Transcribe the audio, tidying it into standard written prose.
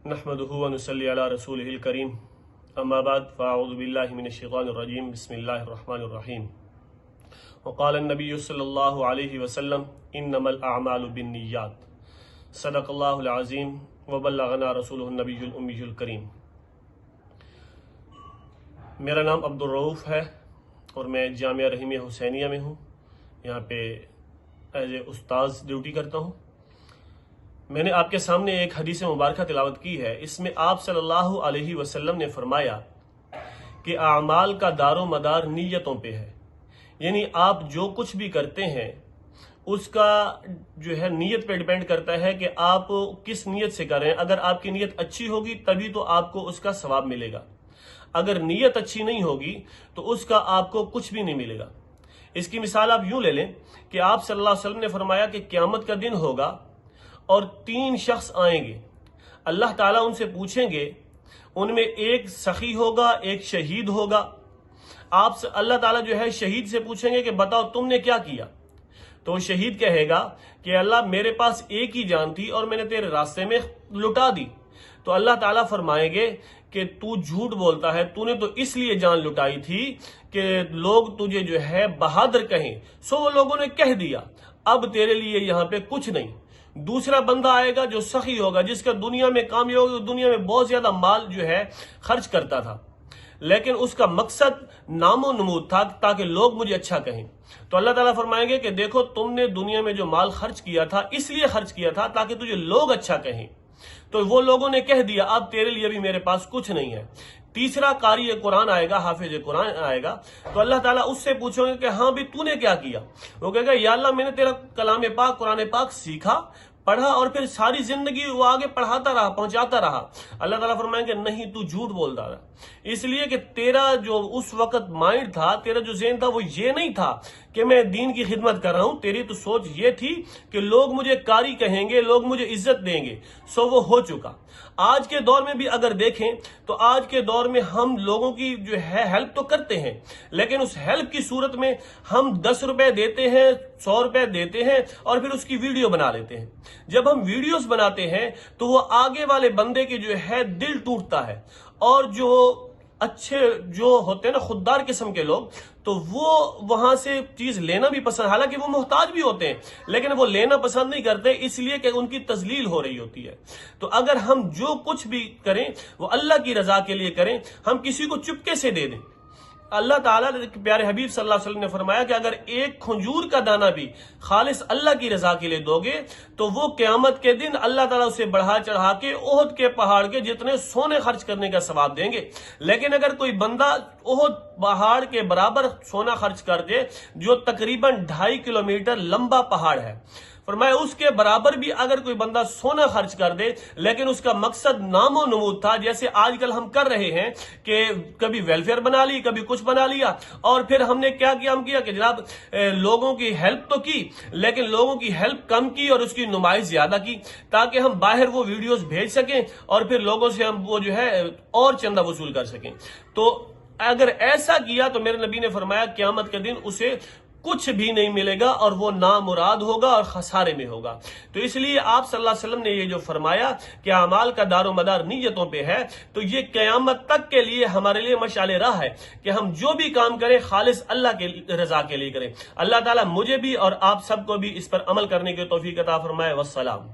नहमदुहु व नुसल्ली अला रसूलिहिल करीम अम्मा बाद फ़अऊज़ु बिल्लाहि मिनश शैतानिर रजीम बिस्मिल्लाहिर रहमानिर रहीम वक़ाल नबी सल्लल्लाहु अलैहि वसल्लम इन्नमल अअमालु बिन्नियात सदक़ल्लाहुल अज़ीम व बल्लगना रसूलुहुन नबियुल उम्मियुल करीम। मेरा नाम अब्दुल रऊफ़ है और मैं जामिया रहीमिया हुसैनिया में हूँ। यहाँ पे एज ए उस्ताद ड्यूटी करता हूँ। मैंने आपके सामने एक हदीस मुबारक तिलावत की है। इसमें आप सल्लल्लाहु अलैहि वसल्लम ने फरमाया कि आमाल का दारो मदार नीयतों पे है, यानी आप जो कुछ भी करते हैं उसका जो है नीयत पे डिपेंड करता है कि आप किस नीयत से कर रहे हैं। अगर आपकी नीयत अच्छी होगी तभी तो आपको उसका सवाब मिलेगा, अगर नीयत अच्छी नहीं होगी तो उसका आपको कुछ भी नहीं मिलेगा। इसकी मिसाल आप यूं ले लें कि आप सल्लल्लाहु अलैहि वसल्लम ने फरमाया कि क़यामत का दिन होगा और 3 शख्स आएंगे, अल्लाह ताला उनसे पूछेंगे, उनमें एक सखी होगा, एक शहीद होगा। आपसे अल्लाह ताला जो है शहीद से पूछेंगे कि बताओ तुमने क्या किया, तो शहीद कहेगा कि अल्लाह मेरे पास एक ही जान थी और मैंने तेरे रास्ते में लुटा दी। तो अल्लाह ताला फरमाएंगे कि तू झूठ बोलता है, तूने तो इसलिए जान लुटाई थी कि लोग तुझे जो है बहादुर कहें, सो वो लोगों ने कह दिया, अब तेरे लिए यहां पे कुछ नहीं। दूसरा बंदा आएगा जो सखी होगा, जिसका दुनिया में कामयाब होगा, दुनिया में बहुत ज्यादा माल जो है खर्च करता था, लेकिन उसका मकसद नामो नमूद था ताकि लोग मुझे अच्छा कहें। तो अल्लाह ताला फरमाएंगे कि देखो तुमने दुनिया में जो माल खर्च किया था इसलिए खर्च किया था ताकि तुझे लोग अच्छा कहें, तो वो लोगों ने कह दिया अब तेरे लिए भी मेरे पास कुछ नहीं है। तीसरा कारी कुरान आएगा, हाफिज कुरान आएगा, तो अल्लाह ताला उससे पूछोगे कि हाँ भी तूने क्या किया। वो कहेगा या अल्लाह मैंने तेरा कलाम पाक कुरान पाक सीखा, पढ़ा और फिर सारी जिंदगी वो आगे पढ़ाता रहा, पहुंचाता रहा। अल्लाह ताला फरमाएंगे नहीं, तू झूठ बोलता रहा, इसलिए कि तेरा जो उस वक्त माइंड था, तेरा जो ज़हन था वो ये नहीं था कि मैं दीन की खिदमत कर रहा हूं। तेरी तो सोच ये थी कि लोग मुझे कारी कहेंगे, लोग मुझे इज्जत देंगे। सो वो हो चुका। आज के दौर में भी अगर देखें तो आज के दौर में हम लोगों की जो है हेल्प तो करते हैं, लेकिन उस हेल्प की सूरत में हम 10 रुपए देते हैं, 100 रुपए देते हैं और फिर उसकी वीडियो बना लेते हैं। जब हम वीडियोस बनाते हैं तो वो आगे वाले बंदे के जो है दिल टूटता है, और जो अच्छे जो होते हैं ना खुददार किस्म के लोग, तो वो वहां से चीज लेना भी पसंद, हालांकि वो मोहताज भी होते हैं, लेकिन वो लेना पसंद नहीं करते इसलिए कि उनकी तजलील हो रही होती है। तो अगर हम जो कुछ भी करें वो अल्लाह की रजा के लिए करें, हम किसी को चुपके से दे दें। अल्लाह ताला प्यारे हबीब सल्लल्लाहु अलैहि वसल्लम ने फरमाया कि अगर एक खजूर का दाना भी खालिस अल्लाह की रजा के लिए दोगे तो वो क़यामत के दिन अल्लाह ताला उसे बढ़ा चढ़ा के ओहद के पहाड़ के जितने सोने खर्च करने का सवाब देंगे। लेकिन अगर कोई बंदा ओहद पहाड़ के बराबर सोना खर्च कर दे, जो तकरीबन 2.5 किलोमीटर लंबा पहाड़ है, फरमाया उसके बराबर भी अगर कोई बंदा सोना खर्च कर दे, लेकिन उसका मकसद नामो नमूद था, जैसे आजकल हम कर रहे हैं कि कभी वेलफेयर बना ली, कभी कुछ बना लिया, और फिर हमने क्या किया, हम किया कि जनाब लोगों की हेल्प तो की, लेकिन लोगों की हेल्प कम की और उसकी नुमाइश ज्यादा की, ताकि हम बाहर वो वीडियोस भेज सकें और फिर लोगों से हम वो जो है और चंदा वसूल कर सकें। तो अगर ऐसा किया तो मेरे नबी ने फरमाया क़यामत के दिन उसे कुछ भी नहीं मिलेगा और वो नामुराद होगा और खसारे में होगा। तो इसलिए आप सल्लल्लाहु अलैहि वसल्लम ने ये जो फरमाया कि अमाल का दारो मदार नीयतों पे है, तो ये क़यामत तक के लिए हमारे लिए मशाले राह है कि हम जो भी काम करें खालिस अल्लाह के रजा के लिए करें। अल्लाह ताला मुझे भी और आप सबको भी इस पर अमल करने की तौफीक अता फरमाए। वस्सलाम।